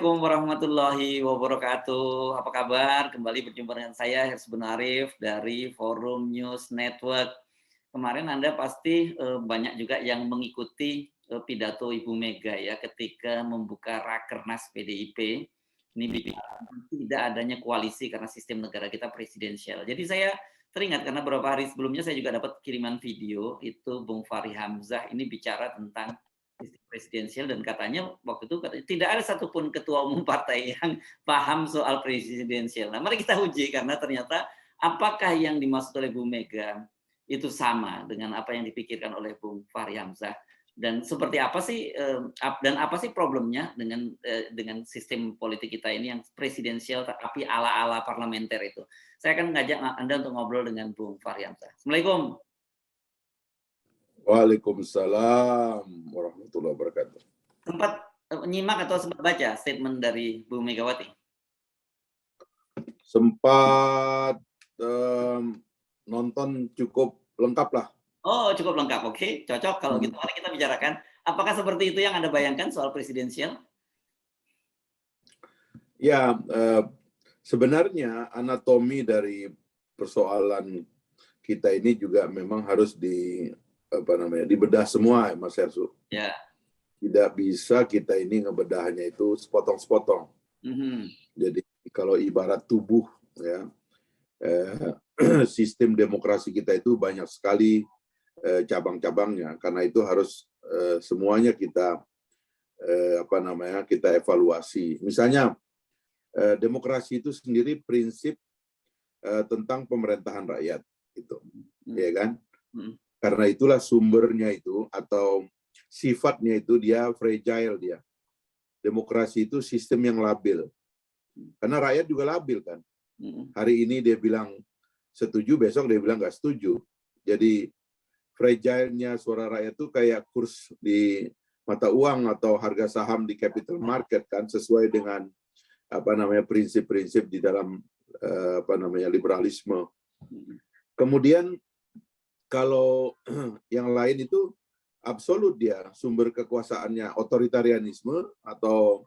Assalamualaikum warahmatullahi wabarakatuh. Apa kabar? Kembali berjumpa dengan saya Hersbun Arif dari Forum News Network. Kemarin Anda pasti banyak juga yang mengikuti pidato Ibu Mega ya ketika membuka Rakernas PDIP. Ini bicara tidak adanya koalisi karena sistem negara kita presidensial. Jadi saya teringat karena beberapa hari sebelumnya saya juga dapat kiriman video itu Bung Fahri Hamzah ini bicara tentang sistem presidensial dan katanya waktu itu tidak ada satupun ketua umum partai yang paham soal presidensial. Nah, mari kita uji karena ternyata apakah yang dimaksud oleh Bu Mega itu sama dengan apa yang dipikirkan oleh Bung Fahri Hamzah dan seperti apa sih dan apa sih problemnya dengan sistem politik kita ini yang presidensial tapi ala-ala parlementer itu. Saya akan mengajak Anda untuk ngobrol dengan Bung Fahri Hamzah. Assalamualaikum. Waalaikumsalam warahmatullahi wabarakatuh. Sempat nyimak atau sempat baca statement dari Bu Megawati? Sempat nonton cukup lengkap lah. Oh, cukup lengkap. Oke, cocok kalau gitu. Mari kita bicarakan. Apakah seperti itu yang Anda bayangkan soal presidensial? Ya, sebenarnya anatomi dari persoalan kita ini juga memang harus dibedah semua, Mas Hersu. Ya. Tidak bisa kita ini ngebedahnya itu sepotong-sepotong. Jadi kalau ibarat tubuh, ya, sistem demokrasi kita itu banyak sekali cabang-cabangnya. Karena itu harus semuanya kita kita evaluasi. Misalnya demokrasi itu sendiri prinsip tentang pemerintahan rakyat, gitu, ya kan? Karena itulah sumbernya itu atau sifatnya itu dia fragile dia. Demokrasi itu sistem yang labil. Karena rakyat juga labil kan. Hari ini dia bilang setuju, besok dia bilang nggak setuju. Jadi fragile-nya suara rakyat itu kayak kurs di mata uang atau harga saham di capital market kan, sesuai dengan prinsip-prinsip di dalam liberalisme. Kemudian kalau yang lain itu absolut dia, sumber kekuasaannya otoritarianisme atau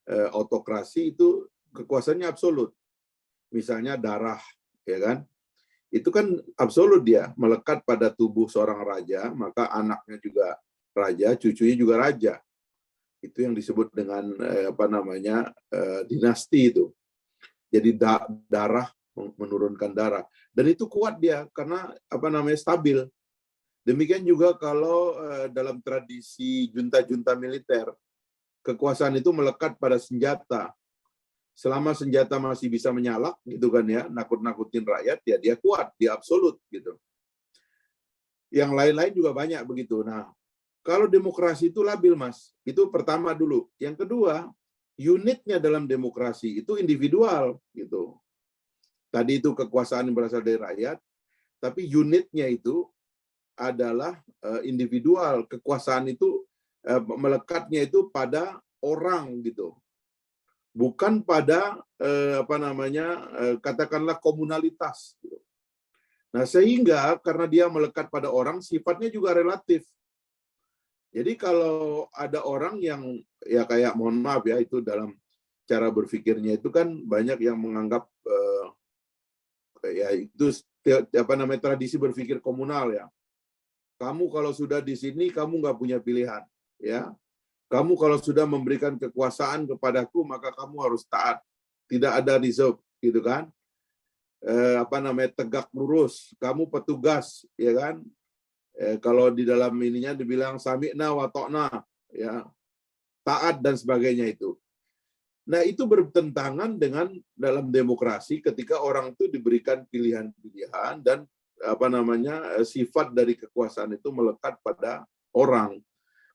autokrasi itu kekuasaannya absolut. Misalnya darah, ya kan? Itu kan absolut dia, melekat pada tubuh seorang raja, maka anaknya juga raja, cucunya juga raja. Itu yang disebut dengan dinasti itu. Jadi darah menurunkan darah, dan itu kuat dia karena stabil. Demikian juga kalau dalam tradisi junta-junta militer, kekuasaan itu melekat pada senjata. Selama senjata masih bisa menyala, gitu kan ya, nakut-nakutin rakyat, ya dia kuat, dia absolut gitu. Yang lain-lain juga banyak begitu. Nah, kalau demokrasi itu labil, Mas. Itu pertama dulu. Yang kedua, unitnya dalam demokrasi itu individual gitu. Tadi itu kekuasaan yang berasal dari rakyat, tapi unitnya itu adalah individual. Kekuasaan itu melekatnya itu pada orang gitu. Bukan pada katakanlah komunalitas gitu. Nah, sehingga karena dia melekat pada orang, sifatnya juga relatif. Jadi kalau ada orang yang ya kayak mohon maaf ya, itu dalam cara berpikirnya itu kan banyak yang menganggap ya itu tradisi berpikir komunal ya. Kamu kalau sudah di sini kamu nggak punya pilihan, ya. Kamu kalau sudah memberikan kekuasaan kepadaku maka kamu harus taat. Tidak ada reserve, gitu kan? Tegak lurus. Kamu petugas, ya kan? Kalau di dalam ininya dibilang sami'na wa ta'na, ya. Taat dan sebagainya itu. Nah, itu bertentangan dengan dalam demokrasi ketika orang itu diberikan pilihan-pilihan dan sifat dari kekuasaan itu melekat pada orang.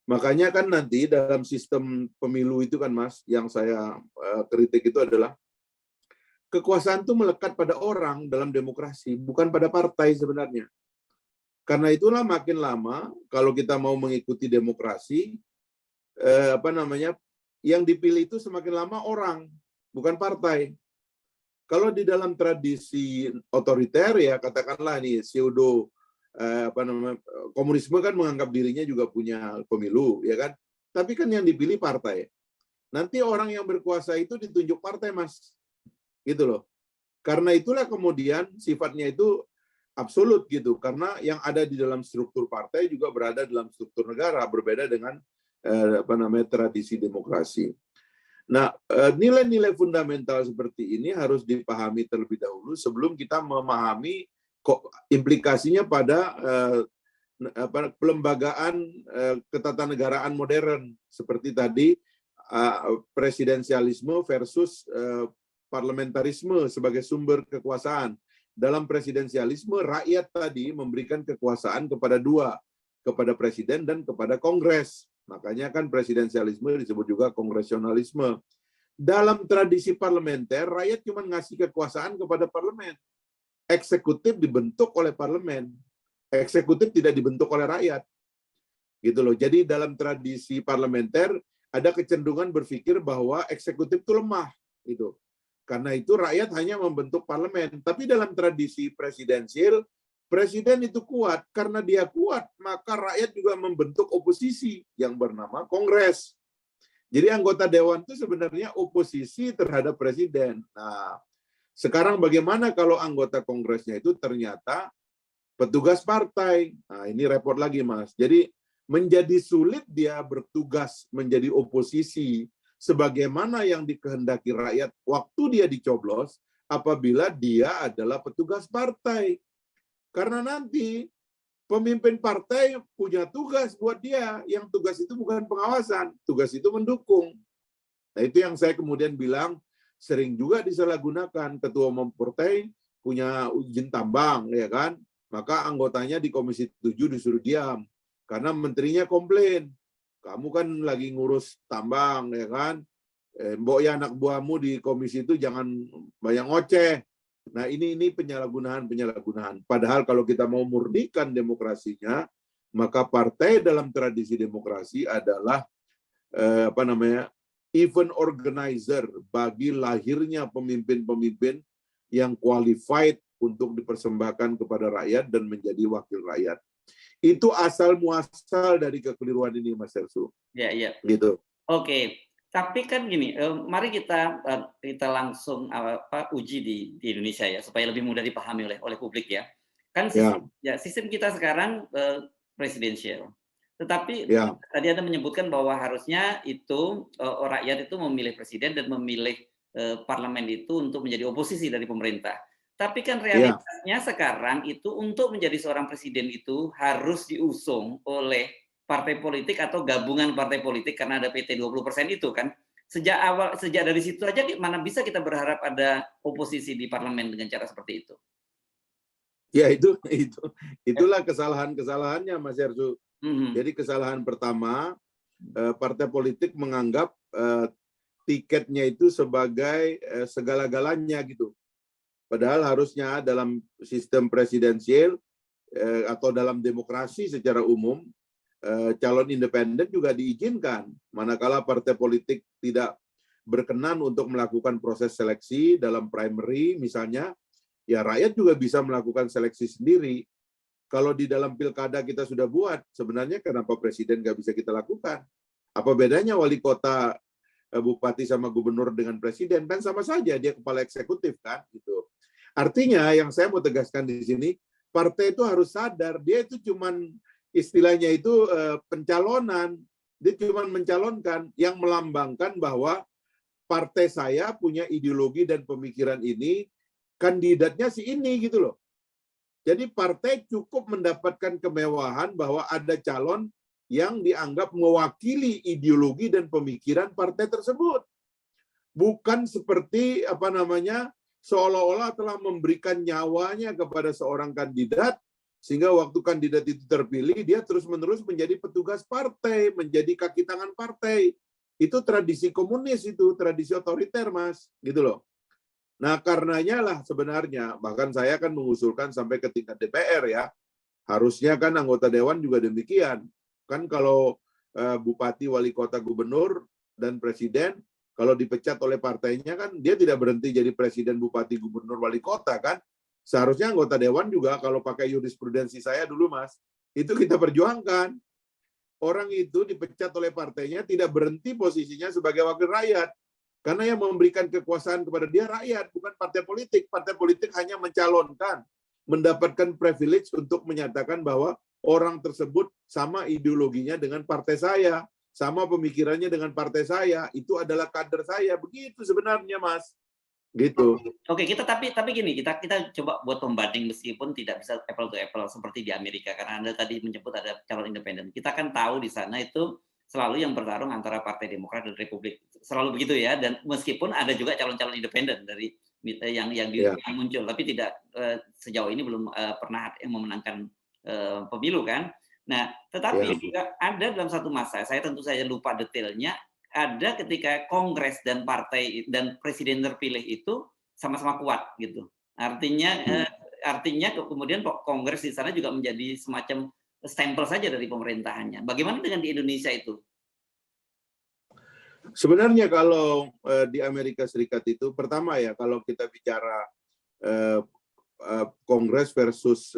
Makanya kan nanti dalam sistem pemilu itu kan, Mas, yang saya kritik itu adalah kekuasaan itu melekat pada orang dalam demokrasi, bukan pada partai sebenarnya. Karena itulah makin lama kalau kita mau mengikuti demokrasi, yang dipilih itu semakin lama orang, bukan partai. Kalau di dalam tradisi otoriter ya katakanlah nih pseudo komunisme kan menganggap dirinya juga punya pemilu, ya kan? Tapi kan yang dipilih partai. Nanti orang yang berkuasa itu ditunjuk partai, Mas. Gitu loh. Karena itulah kemudian sifatnya itu absolut gitu. Karena yang ada di dalam struktur partai juga berada dalam struktur negara, berbeda dengan tradisi demokrasi. Nah, nilai-nilai fundamental seperti ini harus dipahami terlebih dahulu sebelum kita memahami implikasinya pada pelembagaan ketatanegaraan modern seperti tadi presidensialisme versus parlementarisme sebagai sumber kekuasaan. Dalam presidensialisme rakyat tadi memberikan kekuasaan kepada dua, kepada presiden dan kepada kongres. Makanya kan presidensialisme disebut juga kongresionalisme. Dalam tradisi parlementer rakyat cuma ngasih kekuasaan kepada parlemen. Eksekutif dibentuk oleh parlemen. Eksekutif tidak dibentuk oleh rakyat. Gitu loh. Jadi dalam tradisi parlementer ada kecenderungan berpikir bahwa eksekutif itu lemah gitu. Karena itu rakyat hanya membentuk parlemen. Tapi dalam tradisi presidensial, presiden itu kuat. Karena dia kuat, maka rakyat juga membentuk oposisi yang bernama Kongres. Jadi anggota dewan itu sebenarnya oposisi terhadap presiden. Nah, sekarang bagaimana kalau anggota kongresnya itu ternyata petugas partai? Nah, ini repot lagi, Mas. Jadi menjadi sulit dia bertugas menjadi oposisi sebagaimana yang dikehendaki rakyat waktu dia dicoblos apabila dia adalah petugas partai. Karena nanti pemimpin partai punya tugas buat dia, yang tugas itu bukan pengawasan, tugas itu mendukung. Nah, itu yang saya kemudian bilang sering juga disalahgunakan. Ketua umum partai punya izin tambang, ya kan? Maka anggotanya di Komisi 7 disuruh diam. Karena menterinya komplain. Kamu kan lagi ngurus tambang, ya kan? Mbok ya anak buahmu di komisi itu jangan banyak ngoceh. Nah, ini penyalahgunaan. Padahal kalau kita mau murnikan demokrasinya, maka partai dalam tradisi demokrasi adalah event organizer bagi lahirnya pemimpin-pemimpin yang qualified untuk dipersembahkan kepada rakyat dan menjadi wakil rakyat. Itu asal muasal dari kekeliruan ini, Mas Hersu. Ya, iya. Gitu. Oke. Tapi kan gini, mari kita langsung uji di Indonesia ya, supaya lebih mudah dipahami oleh publik ya. Kan sistem kita sekarang presidensial. Tetapi tadi Anda menyebutkan bahwa harusnya itu rakyat itu memilih presiden dan memilih parlemen itu untuk menjadi oposisi dari pemerintah. Tapi kan realitasnya sekarang itu untuk menjadi seorang presiden itu harus diusung oleh partai politik atau gabungan partai politik karena ada PT 20% itu kan. Sejak dari situ aja mana bisa kita berharap ada oposisi di parlemen dengan cara seperti itu. Ya, itulah kesalahannya, Mas Hersu. Jadi kesalahan pertama, partai politik menganggap tiketnya itu sebagai segala-galanya gitu. Padahal harusnya dalam sistem presidensial atau dalam demokrasi secara umum, calon independen juga diizinkan. Manakala partai politik tidak berkenan untuk melakukan proses seleksi dalam primary misalnya, ya rakyat juga bisa melakukan seleksi sendiri. Kalau di dalam pilkada kita sudah buat, sebenarnya kenapa presiden nggak bisa kita lakukan? Apa bedanya wali kota, bupati sama gubernur dengan presiden? Kan sama saja, dia kepala eksekutif kan, gitu. Artinya yang saya mau tegaskan di sini, partai itu harus sadar dia itu cuman istilahnya itu pencalonan. Dia cuma mencalonkan yang melambangkan bahwa partai saya punya ideologi dan pemikiran ini, kandidatnya si ini gitu loh. Jadi partai cukup mendapatkan kemewahan bahwa ada calon yang dianggap mewakili ideologi dan pemikiran partai tersebut. Bukan seperti seolah-olah telah memberikan nyawanya kepada seorang kandidat, sehingga waktu kandidat itu terpilih, dia terus-menerus menjadi petugas partai, menjadi kaki tangan partai. Itu tradisi komunis, itu tradisi otoriter, Mas. Gitu loh. Nah, karenanya lah sebenarnya, bahkan saya kan mengusulkan sampai ke tingkat DPR ya, harusnya kan anggota dewan juga demikian. Kan kalau bupati, wali kota, gubernur, dan presiden, kalau dipecat oleh partainya kan dia tidak berhenti jadi presiden, bupati, gubernur, wali kota kan. Seharusnya anggota dewan juga kalau pakai jurisprudensi saya dulu, Mas, itu kita perjuangkan. orang itu dipecat oleh partainya tidak berhenti posisinya sebagai wakil rakyat. Karena yang memberikan kekuasaan kepada dia rakyat, bukan partai politik. Partai politik hanya mencalonkan, mendapatkan privilege untuk menyatakan bahwa orang tersebut sama ideologinya dengan partai saya, sama pemikirannya dengan partai saya, itu adalah kader saya. Begitu sebenarnya, Mas. Gitu. Oke, kita tapi gini, kita coba buat pembanding meskipun tidak bisa apple to apple seperti di Amerika, karena Anda tadi menyebut ada calon independen. Kita kan tahu di sana itu selalu yang bertarung antara Partai Demokrat dan Republik. Selalu begitu ya, dan meskipun ada juga calon-calon independen dari yang muncul, tapi tidak sejauh ini belum pernah yang memenangkan pemilu kan. Nah, tetapi juga ada dalam satu masa, saya tentu saja lupa detailnya, ada ketika Kongres dan partai dan presiden terpilih itu sama-sama kuat gitu. Artinya kemudian Kongres di sana juga menjadi semacam stempel saja dari pemerintahannya. Bagaimana dengan di Indonesia itu? Sebenarnya kalau di Amerika Serikat itu, pertama ya, kalau kita bicara Kongres versus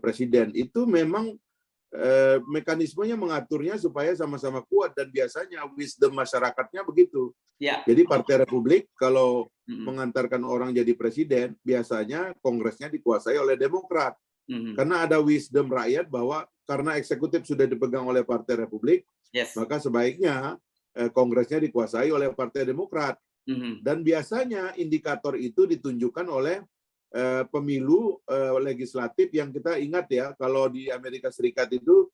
presiden, itu memang mekanismenya mengaturnya supaya sama-sama kuat, dan biasanya wisdom masyarakatnya begitu. Ya. Jadi Partai Republik kalau mengantarkan orang jadi presiden, biasanya Kongresnya dikuasai oleh Demokrat. Karena ada wisdom rakyat bahwa karena eksekutif sudah dipegang oleh Partai Republik, maka sebaiknya Kongresnya dikuasai oleh Partai Demokrat. Dan biasanya indikator itu ditunjukkan oleh pemilu legislatif yang kita ingat ya, kalau di Amerika Serikat itu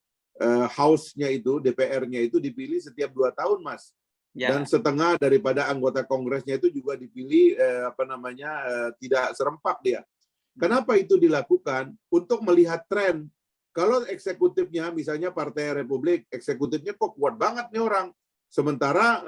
House-nya itu, DPR-nya itu dipilih setiap 2 tahun, Mas. Dan setengah daripada anggota Kongresnya itu juga dipilih tidak serempak dia. Kenapa itu dilakukan? Untuk melihat tren. Kalau eksekutifnya, misalnya Partai Republik, eksekutifnya kok kuat banget nih orang, sementara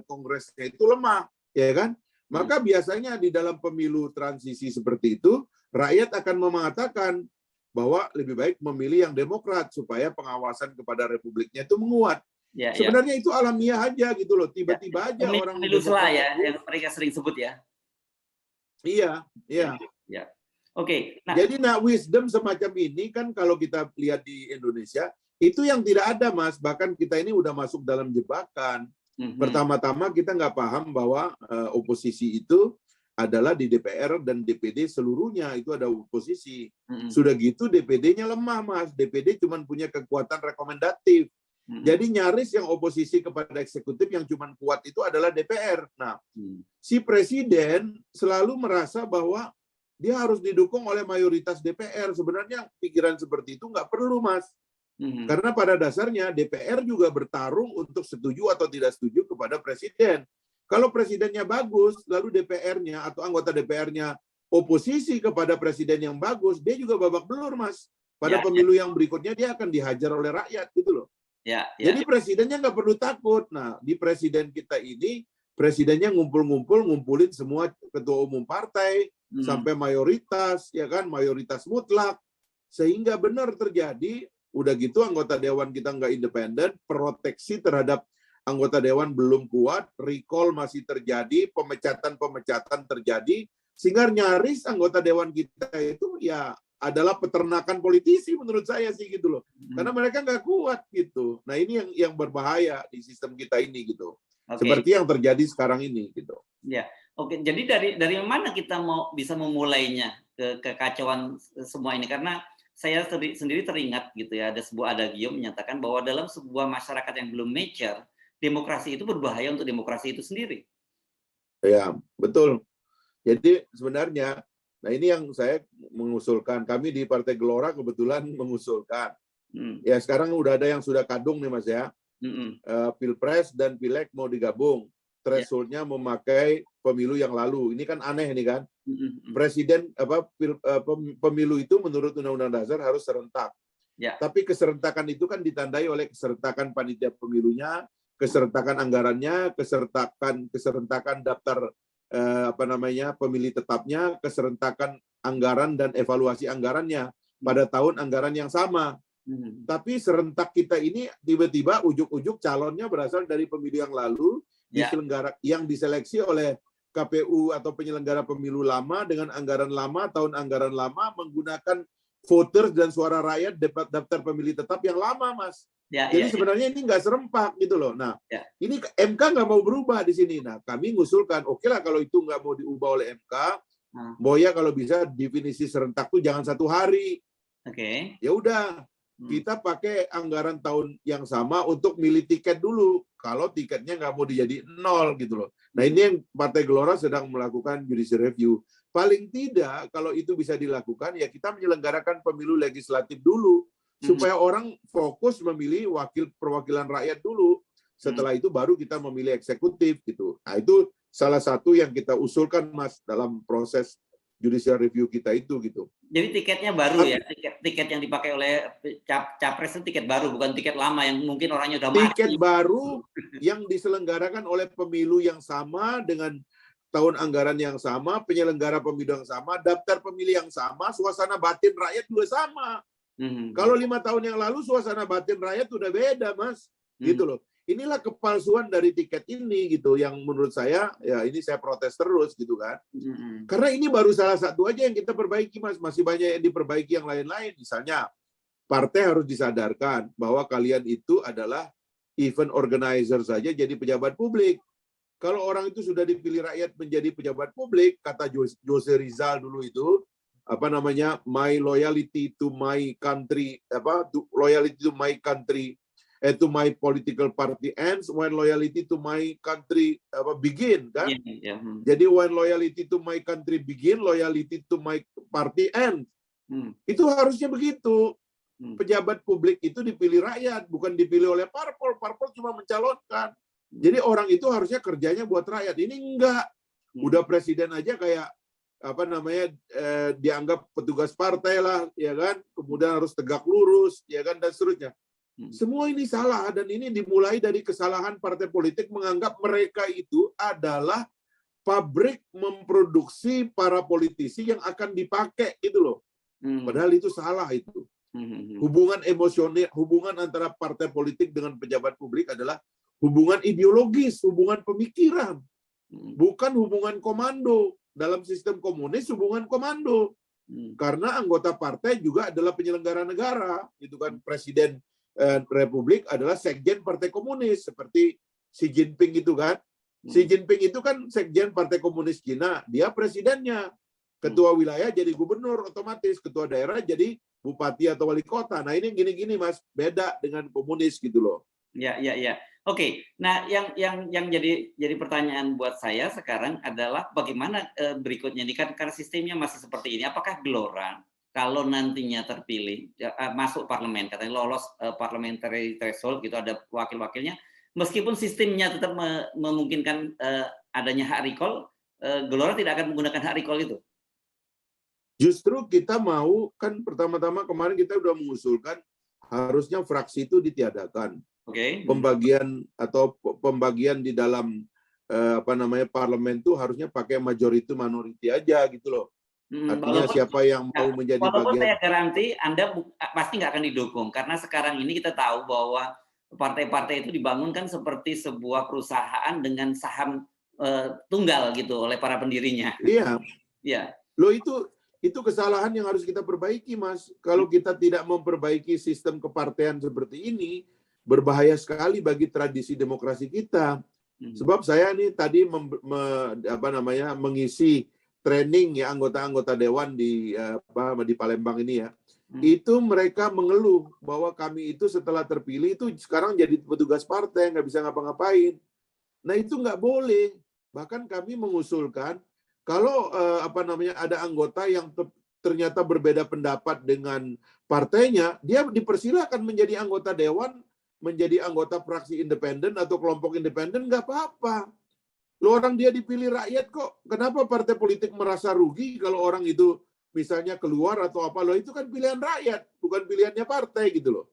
Kongresnya itu lemah, ya kan? Maka biasanya di dalam pemilu transisi seperti itu, rakyat akan mengatakan bahwa lebih baik memilih yang Demokrat supaya pengawasan kepada Republiknya itu menguat. Sebenarnya itu alamiah aja gitu loh, tiba-tiba aja orang pemilu sela ya, yang mereka sering sebut ya. Iya. Oke. Jadi wisdom semacam ini kan kalau kita lihat di Indonesia, itu yang tidak ada, Mas. Bahkan kita ini udah masuk dalam jebakan. Pertama-tama kita nggak paham bahwa oposisi itu adalah di DPR dan DPD seluruhnya itu ada oposisi. Sudah gitu DPD-nya lemah, Mas. DPD cuma punya kekuatan rekomendatif. Jadi nyaris yang oposisi kepada eksekutif yang cuma kuat itu adalah DPR. Nah, si presiden selalu merasa bahwa dia harus didukung oleh mayoritas DPR. Sebenarnya pikiran seperti itu nggak perlu, Mas. Karena pada dasarnya DPR juga bertarung untuk setuju atau tidak setuju kepada presiden. Kalau presidennya bagus, lalu DPR-nya atau anggota DPR-nya oposisi kepada presiden yang bagus, dia juga babak belur, Mas. Pada pemilu yang berikutnya dia akan dihajar oleh rakyat, gitu loh. Jadi presidennya nggak perlu takut. Nah, di presiden kita ini, presidennya ngumpulin semua ketua umum partai, sampai mayoritas, ya kan, mayoritas mutlak. Sehingga benar terjadi. Udah gitu anggota dewan kita nggak independen, proteksi terhadap anggota dewan belum kuat, recall masih terjadi, pemecatan terjadi, sehingga nyaris anggota dewan kita itu ya adalah peternakan politisi menurut saya sih gitu loh. Karena mereka nggak kuat gitu. Nah ini yang berbahaya di sistem kita ini gitu. Seperti yang terjadi sekarang ini gitu. Ya, oke. Jadi dari mana kita mau bisa memulainya kekacauan semua ini? Karena saya sendiri teringat gitu ya, ada sebuah adagium menyatakan bahwa dalam sebuah masyarakat yang belum mature, demokrasi itu berbahaya untuk demokrasi itu sendiri. Ya, betul. Jadi sebenarnya, nah ini yang saya mengusulkan. Kami di Partai Gelora kebetulan mengusulkan. Ya sekarang udah ada yang sudah kadung nih, Mas ya. Pilpres dan Pileg mau digabung. Threshold-nya memakai pemilu yang lalu. Ini kan aneh nih kan. Presiden pemilu itu menurut Undang-Undang Dasar harus serentak. Tapi keserentakan itu kan ditandai oleh keserentakan panitia pemilunya, keserentakan anggarannya, keserentakan daftar pemilih tetapnya, keserentakan anggaran dan evaluasi anggarannya pada tahun anggaran yang sama. Tapi serentak kita ini tiba-tiba ujuk-ujuk calonnya berasal dari pemilu yang lalu, yang diseleksi oleh KPU atau penyelenggara pemilu lama dengan anggaran lama, tahun anggaran lama, menggunakan voters dan suara rakyat daftar pemilih tetap yang lama, Mas. Jadi sebenarnya ini nggak serempak gitu loh. Nah, ini MK nggak mau berubah di sini. Nah, kami ngusulkan, oke lah kalau itu nggak mau diubah oleh MK, Boya kalau bisa definisi serentak tuh jangan 1 hari. Ya udah, kita pakai anggaran tahun yang sama untuk milih tiket dulu. Kalau tiketnya nggak mau dijadi 0 gitu loh. Nah, ini yang Partai Gelora sedang melakukan judicial review. Paling tidak kalau itu bisa dilakukan, ya kita menyelenggarakan pemilu legislatif dulu. Supaya orang fokus memilih perwakilan rakyat dulu. Setelah itu baru kita memilih eksekutif gitu. Nah, itu salah satu yang kita usulkan, Mas, dalam proses judicial review kita itu gitu. Jadi tiketnya baru ya, tiket yang dipakai oleh capres itu tiket baru, bukan tiket lama yang mungkin orangnya udah mati. Tiket baru yang diselenggarakan oleh pemilu yang sama dengan tahun anggaran yang sama, penyelenggara pemilu yang sama, daftar pemilih yang sama, suasana batin rakyat juga sama. Kalau 5 tahun yang lalu suasana batin rakyat udah beda, Mas. Gitu loh. Inilah kepalsuan dari tiket ini gitu yang menurut saya ya ini saya protes terus gitu kan. Karena ini baru salah satu aja yang kita perbaiki, Mas. Masih banyak yang diperbaiki yang lain-lain. Misalnya partai harus disadarkan bahwa kalian itu adalah event organizer saja jadi pejabat publik. Kalau orang itu sudah dipilih rakyat menjadi pejabat publik, kata Jose Rizal dulu itu, my loyalty to my country, loyalty to my country, to my political party ends when loyalty to my country begin, kan? Jadi when loyalty to my country begin, loyalty to my party ends. Itu harusnya begitu. Pejabat publik itu dipilih rakyat, bukan dipilih oleh parpol. Parpol cuma mencalonkan. Jadi orang itu harusnya kerjanya buat rakyat. Ini enggak. Udah presiden aja kayak dianggap petugas partai lah, ya kan? Kemudian harus tegak lurus, ya kan, dan seterusnya. Semua ini salah dan ini dimulai dari kesalahan partai politik menganggap mereka itu adalah pabrik memproduksi para politisi yang akan dipakai itu loh. Padahal itu salah itu. Hubungan emosional, hubungan antara partai politik dengan pejabat publik adalah hubungan ideologis, hubungan pemikiran, bukan hubungan komando. Dalam sistem komunis hubungan komando. Karena anggota partai juga adalah penyelenggara negara, gitu kan. Presiden Republik adalah sekjen Partai Komunis seperti Xi Jinping itu kan. Xi Jinping itu kan sekjen Partai Komunis Cina, dia presidennya. Ketua wilayah jadi gubernur otomatis, ketua daerah jadi bupati atau wali kota. Nah, ini gini-gini, Mas, beda dengan komunis gitu loh. Ya. Oke, nah yang jadi pertanyaan buat saya sekarang adalah bagaimana berikutnya ini kan karena sistemnya masih seperti ini. Apakah Gelora kalau nantinya terpilih masuk parlemen, katanya lolos parliamentary threshold gitu, ada wakil-wakilnya, meskipun sistemnya tetap memungkinkan adanya hak recall, Gelora tidak akan menggunakan hak recall itu? Justru kita mau, kan pertama-tama kemarin kita udah mengusulkan harusnya fraksi itu ditiadakan. Pembagian di dalam parlemen itu harusnya pakai majority minority aja gitu loh. Artinya siapa yang mau menjadi walaupun bagian. Saya garanti Anda pasti nggak akan didukung karena sekarang ini kita tahu bahwa partai-partai itu dibangun kan seperti sebuah perusahaan dengan saham tunggal gitu oleh para pendirinya. Iya. Iya. Loh itu kesalahan yang harus kita perbaiki, Mas. Kalau kita tidak memperbaiki sistem kepartean seperti ini, berbahaya sekali bagi tradisi demokrasi kita. Sebab saya nih tadi mengisi training ya anggota-anggota dewan di Palembang ini ya. Itu mereka mengeluh bahwa kami itu setelah terpilih itu sekarang jadi petugas partai, nggak bisa ngapa-ngapain. Nah, itu nggak boleh. Bahkan kami mengusulkan kalau ada anggota yang ternyata berbeda pendapat dengan partainya, dia dipersilakan menjadi anggota dewan, menjadi anggota fraksi independen atau kelompok independen, nggak apa-apa. Lo orang dia dipilih rakyat kok. Kenapa partai politik merasa rugi kalau orang itu misalnya keluar atau apa? Lo itu kan pilihan rakyat, bukan pilihannya partai gitu loh.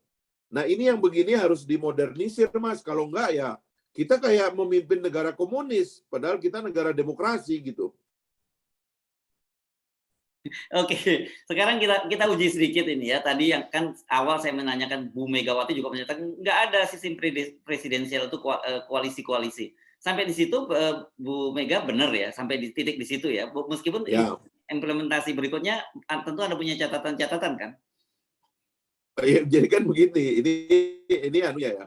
Nah, ini yang begini harus dimodernisir, Mas. Kalau enggak ya kita kayak memimpin negara komunis, padahal kita negara demokrasi gitu. Oke, sekarang kita uji sedikit ini ya. Tadi yang kan awal saya menanyakan Bu Megawati juga menyatakan nggak ada sistem presidensial itu koalisi-koalisi. Sampai di situ Bu Mega benar ya, sampai di titik di situ ya. Meskipun implementasi berikutnya tentu Anda punya catatan-catatan kan. Jadi kan begini, ini anu ya,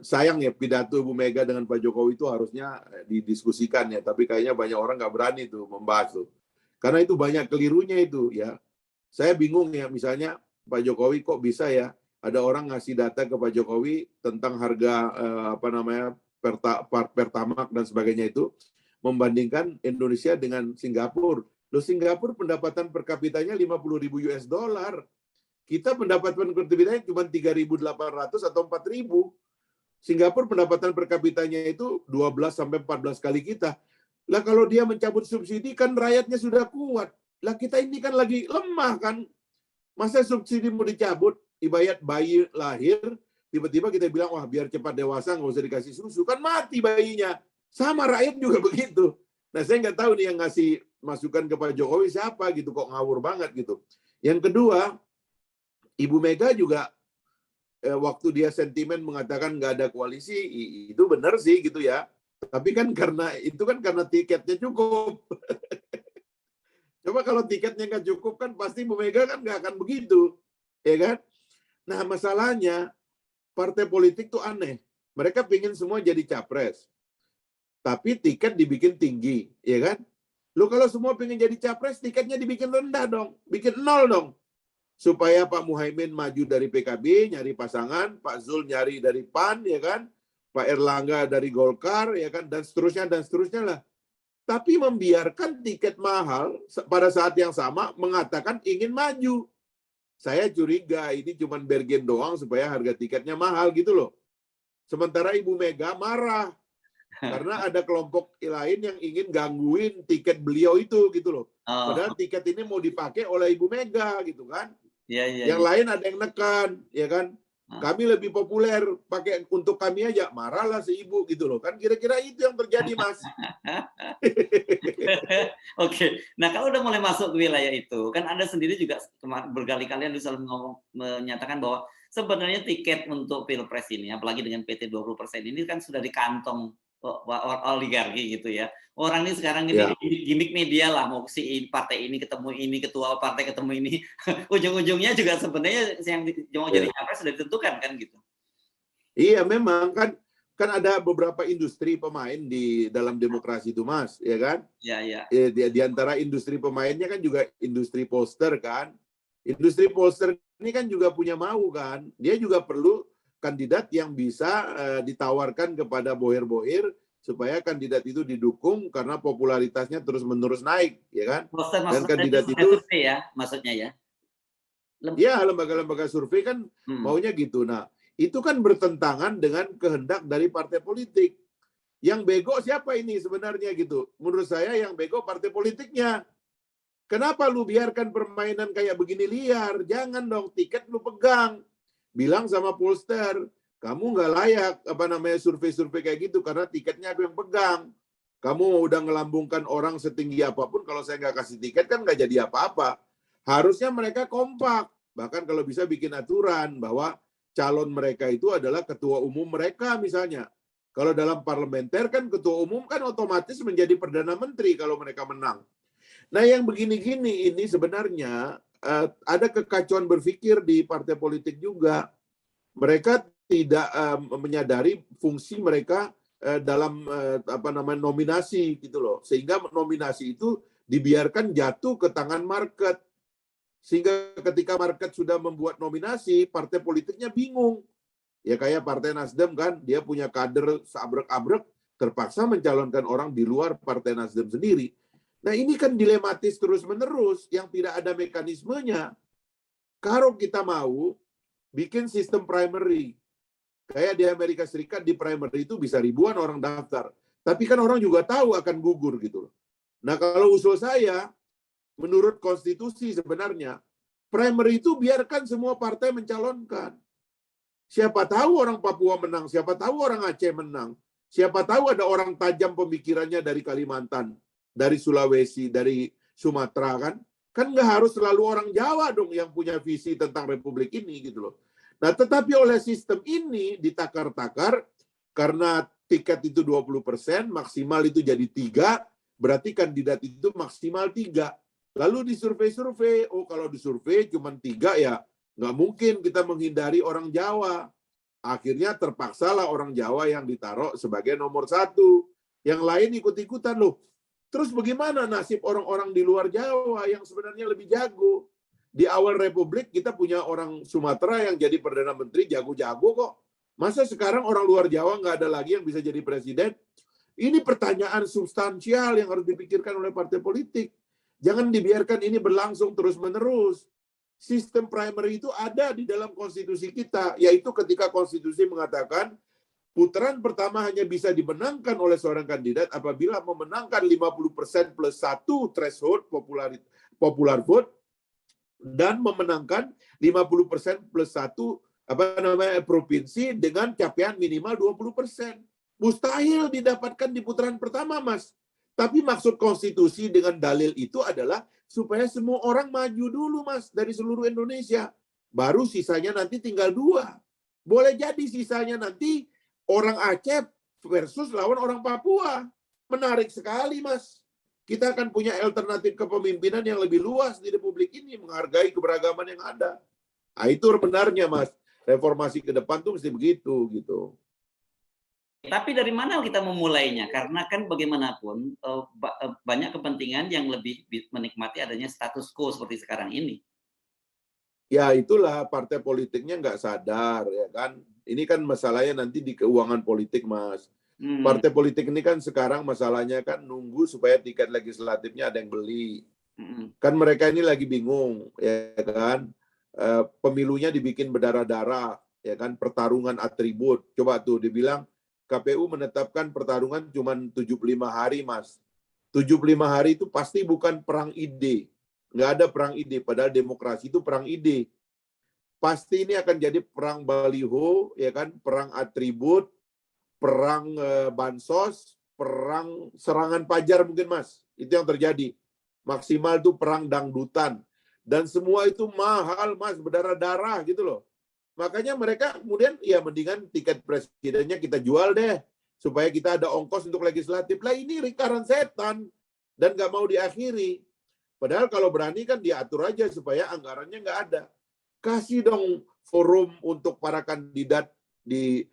sayang ya pidato Ibu Mega dengan Pak Jokowi itu harusnya didiskusikan ya, tapi kayaknya banyak orang nggak berani tuh membahas tuh. Karena itu banyak kelirunya itu ya. Saya bingung ya, misalnya Pak Jokowi kok bisa ya ada orang ngasih data ke Pak Jokowi tentang harga Pertamax dan sebagainya itu membandingkan Indonesia dengan Singapura. Loh, Singapura pendapatan per kapitanya 50.000 US dollar. Kita pendapatan per kapitanya cuma 3.800 atau 4.000. Singapura pendapatan per kapitanya itu 12 sampai 14 kali kita. Lah kalau dia mencabut subsidi kan rakyatnya sudah kuat. Lah kita ini kan lagi lemah kan. Masa subsidi mau dicabut? Ibarat bayi lahir, tiba-tiba kita bilang, wah biar cepat dewasa nggak usah dikasih susu. Kan mati bayinya. Sama rakyat juga begitu. Nah saya nggak tahu nih yang ngasih masukan ke Pak Jokowi siapa gitu, kok ngawur banget gitu. Yang kedua, Ibu Mega juga waktu dia sentimen mengatakan nggak ada koalisi, itu benar sih gitu ya. Tapi kan karena tiketnya cukup. Coba kalau tiketnya nggak cukup kan pasti Bu Mega kan nggak akan begitu, ya kan? Nah masalahnya partai politik tuh aneh. Mereka pingin semua jadi capres, tapi tiket dibikin tinggi, ya kan? Lu kalau semua pingin jadi capres, tiketnya dibikin rendah dong, bikin 0 dong. Supaya Pak Muhaimin maju dari PKB, nyari pasangan, Pak Zul nyari dari PAN, ya kan? Pak Erlangga dari Golkar, ya kan? Dan seterusnya lah. Tapi membiarkan tiket mahal pada saat yang sama mengatakan ingin maju. Saya curiga ini cuma bergen doang supaya harga tiketnya mahal gitu loh. Sementara Ibu Mega marah karena ada kelompok lain yang ingin gangguin tiket beliau itu gitu loh. Padahal tiket ini mau dipakai oleh Ibu Mega gitu kan. Yang lain ada yang nekan, ya kan. Kami lebih populer, pakai untuk kami aja, marahlah si ibu gitu loh. Kan kira-kira itu yang terjadi, Mas. Oke, nah kalau udah mulai masuk ke wilayah itu, kan Anda sendiri juga berkali-kali Anda selalu menyatakan bahwa sebenarnya tiket untuk Pilpres ini, apalagi dengan PT 20% ini kan sudah di kantong oligarki gitu ya. Orang ini sekarang ini gimmick media lah, mau si partai ini ketemu ini, ketua partai ketemu ini, ujung-ujungnya juga sebenarnya yang mau jadi capres sudah ditentukan kan gitu. Iya memang kan ada beberapa industri pemain di dalam demokrasi itu, Mas, ya kan? Iya. Di antara industri pemainnya kan juga industri poster kan. Industri poster ini kan juga punya mau kan. Dia juga perlu kandidat yang bisa ditawarkan kepada bohir-bohir supaya kandidat itu didukung karena popularitasnya terus-menerus naik, ya kan? Poster dan kandidat itu ya, maksudnya ya. Ya, lembaga-lembaga survei kan maunya gitu. Nah, itu kan bertentangan dengan kehendak dari partai politik. Yang bego siapa ini sebenarnya gitu? Menurut saya yang bego partai politiknya. Kenapa lu biarkan permainan kayak begini liar? Jangan dong, tiket lu pegang. Bilang sama pollster, kamu nggak layak survei-survei kayak gitu karena tiketnya aku yang pegang. Kamu udah ngelambungkan orang setinggi apapun, kalau saya nggak kasih tiket kan nggak jadi apa-apa. Harusnya mereka kompak. Bahkan kalau bisa bikin aturan bahwa calon mereka itu adalah ketua umum mereka misalnya. Kalau dalam parlementer kan ketua umum kan otomatis menjadi perdana menteri kalau mereka menang. Nah yang begini-gini ini sebenarnya ada kekacauan berpikir di partai politik juga. Mereka tidak menyadari fungsi mereka dalam nominasi gitu loh. Sehingga nominasi itu dibiarkan jatuh ke tangan market. Sehingga ketika market sudah membuat nominasi, partai politiknya bingung. Ya kayak Partai Nasdem kan, dia punya kader seabrek-abrek, terpaksa mencalonkan orang di luar Partai Nasdem sendiri. Nah ini kan dilematis terus-menerus, yang tidak ada mekanismenya. Kalau kita mau bikin sistem primary, kayak di Amerika Serikat di primary itu bisa ribuan orang daftar. Tapi kan orang juga tahu akan gugur gitu. Nah kalau usul saya, menurut konstitusi sebenarnya, primary itu biarkan semua partai mencalonkan. Siapa tahu orang Papua menang, siapa tahu orang Aceh menang, siapa tahu ada orang tajam pemikirannya dari Kalimantan, dari Sulawesi, dari Sumatera kan. Kan nggak harus selalu orang Jawa dong yang punya visi tentang republik ini gitu loh. Nah tetapi oleh sistem ini ditakar-takar, karena tiket itu 20%, maksimal itu jadi 3, berarti kandidat itu maksimal 3. Lalu disurvei-survei, oh kalau disurvei cuma 3 ya Nggak mungkin kita menghindari orang Jawa. Akhirnya terpaksalah orang Jawa yang ditaruh sebagai nomor 1. Yang lain ikut-ikutan loh. Terus bagaimana nasib orang-orang di luar Jawa yang sebenarnya lebih jago? Di awal Republik kita punya orang Sumatera yang jadi Perdana Menteri jago-jago kok. Masa sekarang orang luar Jawa nggak ada lagi yang bisa jadi presiden? Ini pertanyaan substansial yang harus dipikirkan oleh partai politik. Jangan dibiarkan ini berlangsung terus-menerus. Sistem primary itu ada di dalam konstitusi kita, yaitu ketika konstitusi mengatakan putaran pertama hanya bisa dimenangkan oleh seorang kandidat apabila memenangkan 50% plus 1 threshold popular vote dan memenangkan 50% plus 1 provinsi dengan capaian minimal 20%. Mustahil didapatkan di putaran pertama, Mas. Tapi maksud konstitusi dengan dalil itu adalah supaya semua orang maju dulu, Mas, dari seluruh Indonesia. Baru sisanya nanti tinggal 2. Boleh jadi sisanya nanti orang Aceh versus lawan orang Papua. Menarik sekali, Mas. Kita akan punya alternatif kepemimpinan yang lebih luas di Republik ini, menghargai keberagaman yang ada. Nah, itu benarnya, Mas. Reformasi ke depan tuh mesti begitu, gitu. Tapi dari mana kita memulainya? Karena kan bagaimanapun banyak kepentingan yang lebih menikmati adanya status quo seperti sekarang ini. Ya itulah partai politiknya nggak sadar, ya kan. Ini kan masalahnya nanti di keuangan politik, Mas. Partai politik ini kan sekarang masalahnya kan nunggu supaya tiket legislatifnya ada yang beli. Kan mereka ini lagi bingung, ya kan. Pemilunya dibikin berdarah-darah, ya kan. Pertarungan atribut. Coba tuh dibilang KPU menetapkan pertarungan cuma 75 hari, Mas. 75 hari itu pasti bukan perang ide. Nggak ada perang ide, padahal demokrasi itu perang ide. Pasti ini akan jadi perang baliho, ya kan, perang atribut, perang bansos, perang serangan pajar mungkin, Mas. Itu yang terjadi. Maksimal itu perang dangdutan. Dan semua itu mahal, Mas, berdarah-darah gitu loh. Makanya mereka kemudian ya mendingan tiket presidennya kita jual deh supaya kita ada ongkos untuk legislatif. Lah ini lingkaran setan dan nggak mau diakhiri. Padahal kalau berani kan diatur aja supaya anggarannya nggak ada. Kasih dong forum untuk para kandidat di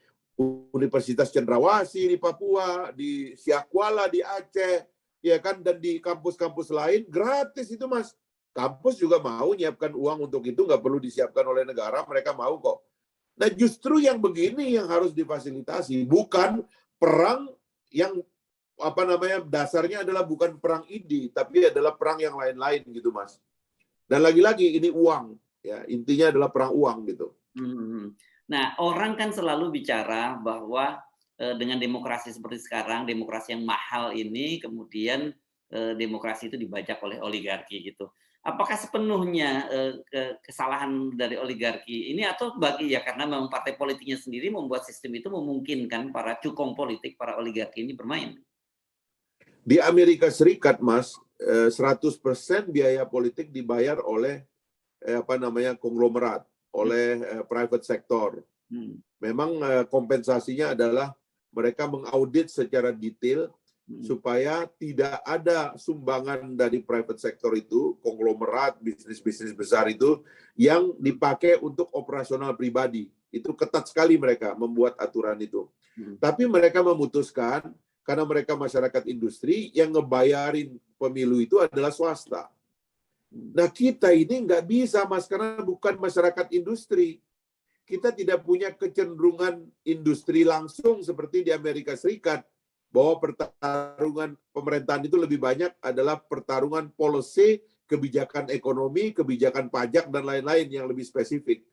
Universitas Cendrawasih di Papua, di Siak Kuala di Aceh, ya kan, dan di kampus-kampus lain gratis itu, Mas. Kampus juga mau nyiapkan uang untuk itu, nggak perlu disiapkan oleh negara, mereka mau kok. Nah justru yang begini yang harus difasilitasi, bukan perang yang dasarnya adalah bukan perang ide, tapi adalah perang yang lain-lain gitu, Mas. Dan lagi-lagi ini uang, ya intinya adalah perang uang gitu. Nah orang kan selalu bicara bahwa dengan demokrasi seperti sekarang, demokrasi yang mahal ini, kemudian demokrasi itu dibajak oleh oligarki gitu. Apakah sepenuhnya kesalahan dari oligarki ini atau karena memang partai politiknya sendiri membuat sistem itu memungkinkan para cukong politik, para oligarki ini bermain? Di Amerika Serikat, Mas, 100% biaya politik dibayar oleh konglomerat, oleh private sector. Memang kompensasinya adalah mereka mengaudit secara detail supaya tidak ada sumbangan dari private sector itu, konglomerat, bisnis-bisnis besar itu, yang dipakai untuk operasional pribadi. Itu ketat sekali mereka membuat aturan itu. Tapi mereka memutuskan, karena mereka masyarakat industri, yang ngebayarin pemilu itu adalah swasta. Nah kita ini nggak bisa, Mas, karena bukan masyarakat industri. Kita tidak punya kecenderungan industri langsung seperti di Amerika Serikat, bahwa pertarungan pemerintahan itu lebih banyak adalah pertarungan policy, kebijakan ekonomi, kebijakan pajak, dan lain-lain yang lebih spesifik.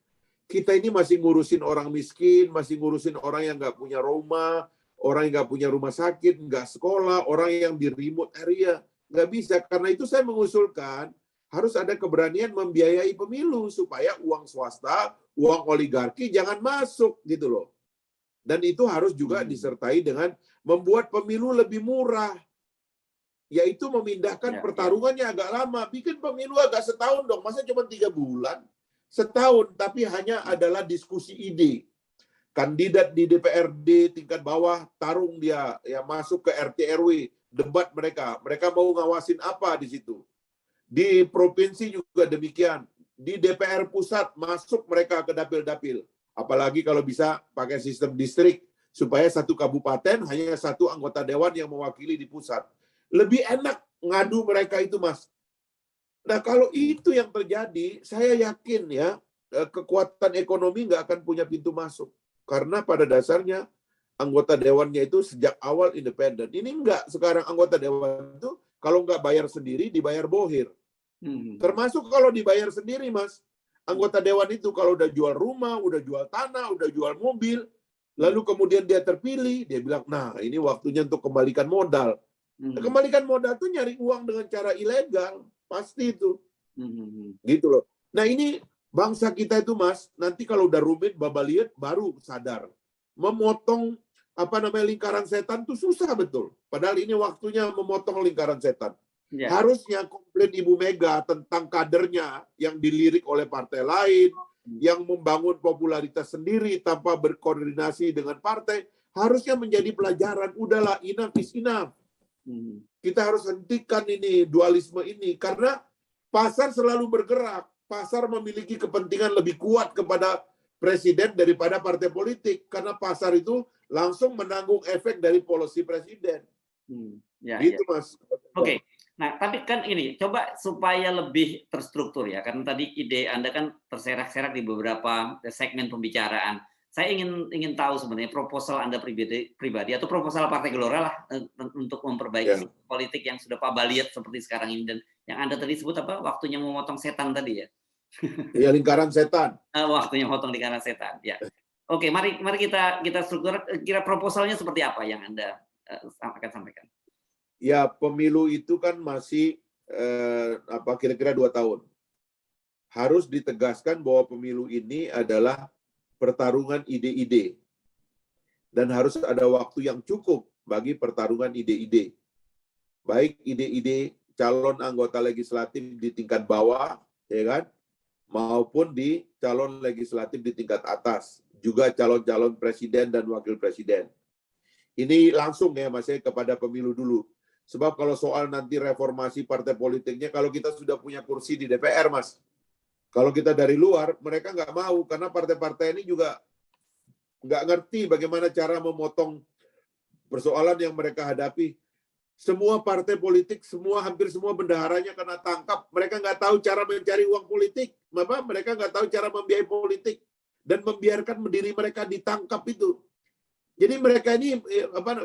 Kita ini masih ngurusin orang miskin, masih ngurusin orang yang nggak punya rumah, orang yang nggak punya rumah sakit, nggak sekolah, orang yang di remote area. Nggak bisa. Karena itu saya mengusulkan harus ada keberanian membiayai pemilu supaya uang swasta, uang oligarki jangan masuk gitu loh. Dan itu harus juga disertai dengan membuat pemilu lebih murah. Yaitu memindahkan pertarungannya agak lama. Bikin pemilu agak setahun dong. Masa cuma 3 bulan? Setahun, tapi hanya adalah diskusi ide. Kandidat di DPRD tingkat bawah, tarung dia, ya masuk ke RT RW, debat mereka. Mereka mau ngawasin apa di situ. Di provinsi juga demikian. di DPR pusat, masuk mereka ke dapil-dapil. Apalagi kalau bisa pakai sistem distrik, supaya satu kabupaten hanya satu anggota dewan yang mewakili di pusat. Lebih enak ngadu mereka itu, Mas. Nah, kalau itu yang terjadi, saya yakin ya, kekuatan ekonomi nggak akan punya pintu masuk. Karena pada dasarnya, anggota dewannya itu sejak awal independen. Ini enggak, sekarang anggota dewan itu kalau nggak bayar sendiri, dibayar bohir. Termasuk kalau dibayar sendiri, Mas. Anggota dewan itu kalau udah jual rumah, udah jual tanah, udah jual mobil, lalu kemudian dia terpilih, dia bilang, nah ini waktunya untuk kembalikan modal. Nah, kembalikan modal itu nyari uang dengan cara ilegal. Pasti itu. Gitu loh. Nah ini bangsa kita itu, Mas, nanti kalau udah rumit, babaliet, baru sadar. Memotong lingkaran setan itu susah betul. Padahal ini waktunya memotong lingkaran setan. Ya. Harusnya komplain Ibu Mega tentang kadernya yang dilirik oleh partai lain, yang membangun popularitas sendiri tanpa berkoordinasi dengan partai, harusnya menjadi pelajaran. Udahlah, enough is enough. Kita harus hentikan ini, dualisme ini. Karena pasar selalu bergerak. Pasar memiliki kepentingan lebih kuat kepada presiden daripada partai politik. Karena pasar itu langsung menanggung efek dari policy presiden. Gitu, Mas. Oke. Nah, tapi kan ini, coba supaya lebih terstruktur ya, karena tadi ide Anda kan terserak-serak di beberapa segmen pembicaraan. Saya ingin tahu sebenarnya proposal Anda pribadi atau proposal Partai Gelora lah untuk memperbaiki politik yang sudah pabaliet seperti sekarang ini, dan yang Anda tadi sebut apa, waktunya memotong setan tadi ya? Ya, lingkaran setan. Waktunya memotong lingkaran setan, ya. Oke, mari kita struktur, kira proposalnya seperti apa yang Anda akan sampaikan? Ya, pemilu itu kan masih kira-kira 2 tahun. Harus ditegaskan bahwa pemilu ini adalah pertarungan ide-ide. Dan harus ada waktu yang cukup bagi pertarungan ide-ide. Baik ide-ide calon anggota legislatif di tingkat bawah, ya kan? Maupun di calon legislatif di tingkat atas. Juga calon-calon presiden dan wakil presiden. Ini langsung ya, Mas, kepada pemilu dulu. Sebab kalau soal nanti reformasi partai politiknya, kalau kita sudah punya kursi di DPR, Mas. Kalau kita dari luar, mereka nggak mau. Karena partai-partai ini juga nggak ngerti bagaimana cara memotong persoalan yang mereka hadapi. Semua partai politik, hampir semua bendaharanya kena tangkap. Mereka nggak tahu cara mencari uang politik. Mereka nggak tahu cara membiayai politik. Dan membiarkan diri mereka ditangkap itu. Jadi mereka ini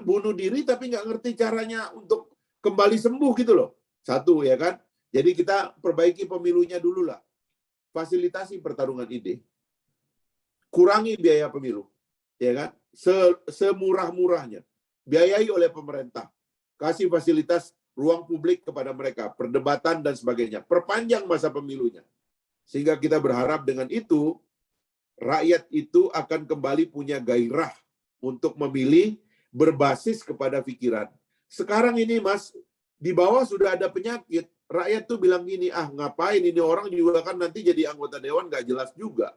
bunuh diri tapi nggak ngerti caranya untuk kembali sembuh gitu loh. Satu ya kan. Jadi kita perbaiki pemilunya dulu lah. Fasilitasi pertarungan ide. Kurangi biaya pemilu. Ya kan? Semurah-murahnya. Biayai oleh pemerintah. Kasih fasilitas ruang publik kepada mereka, perdebatan dan sebagainya. Perpanjang masa pemilunya. Sehingga kita berharap dengan itu rakyat itu akan kembali punya gairah untuk memilih berbasis kepada pikiran. Sekarang ini, Mas, di bawah sudah ada penyakit. Rakyat tuh bilang gini, ngapain ini orang juga kan nanti jadi anggota dewan nggak jelas juga.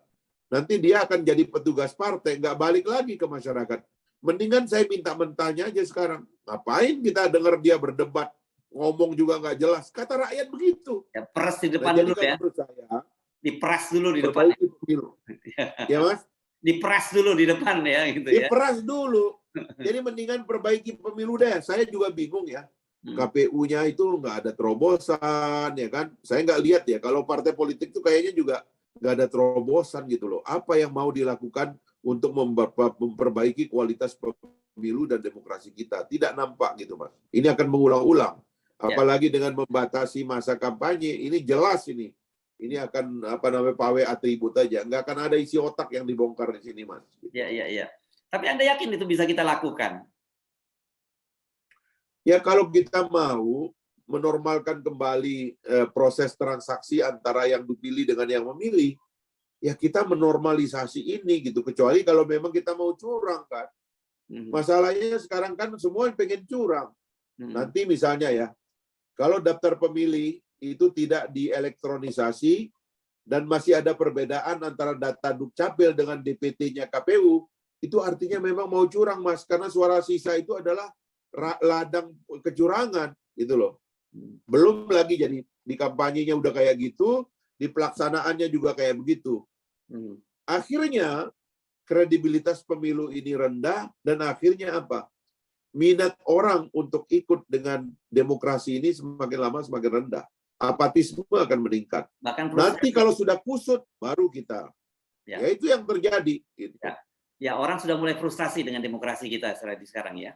Nanti dia akan jadi petugas partai, nggak balik lagi ke masyarakat. Mendingan saya minta mentahnya aja sekarang. Ngapain kita dengar dia berdebat, ngomong juga nggak jelas. Kata rakyat begitu. Ya, peres di depan dulu ya. Menurut saya, diperas dulu di depan. Ya, Mas? Diperas dulu di depan ya gitu ya. Diperas dulu. Jadi mendingan perbaiki pemilu deh. Saya juga bingung ya. KPU-nya itu nggak ada terobosan ya kan. Saya nggak lihat ya. Kalau partai politik itu kayaknya juga nggak ada terobosan gitu loh. Apa yang mau dilakukan untuk memperbaiki kualitas pemilu dan demokrasi kita? Tidak nampak gitu, Mas. Ini akan mengulang-ulang. Apalagi dengan membatasi masa kampanye. Ini jelas ini. Ini akan pawe atribut aja, nggak akan ada isi otak yang dibongkar di sini, Mas. Iya. Tapi Anda yakin itu bisa kita lakukan? Ya kalau kita mau menormalkan kembali proses transaksi antara yang dipilih dengan yang memilih, ya kita menormalisasi ini gitu. Kecuali kalau memang kita mau curang kan. Masalahnya sekarang kan semua pengen curang. Nanti misalnya ya, kalau daftar pemilih itu tidak dielektronisasi dan masih ada perbedaan antara data Dukcapil dengan DPT-nya KPU, itu artinya memang mau curang, Mas, karena suara sisa itu adalah ladang kecurangan gitu loh. Belum lagi jadi di kampanyenya udah kayak gitu, di pelaksanaannya juga kayak begitu. Hmm. Akhirnya kredibilitas pemilu ini rendah dan akhirnya apa? Minat orang untuk ikut dengan demokrasi ini semakin lama semakin rendah. Apatisme akan meningkat. Bahkan Nanti kalau sudah kusut baru kita. Ya. Ya itu yang terjadi. Gitu. Ya, orang sudah mulai frustasi dengan demokrasi kita sekarang ya.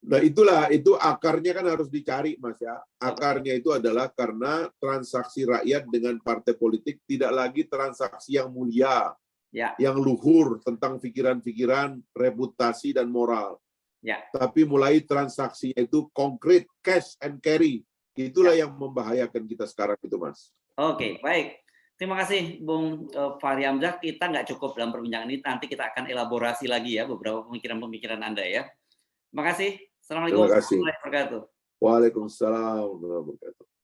Nah itulah, itu akarnya kan harus dicari Mas ya. Akarnya itu adalah karena transaksi rakyat dengan partai politik tidak lagi transaksi yang mulia, ya, yang luhur tentang pikiran-pikiran, reputasi dan moral. Ya. Tapi mulai transaksi itu konkret, cash and carry. Itulah yang membahayakan kita sekarang itu Mas. Oke, baik. Terima kasih Bung Fahri Hamzah. Kita nggak cukup dalam perbincangan ini. Nanti kita akan elaborasi lagi ya beberapa pemikiran-pemikiran Anda ya. Terima kasih. Assalamualaikum Terima kasih. warahmatullahi wabarakatuh. Waalaikumsalam warahmatullahi wabarakatuh.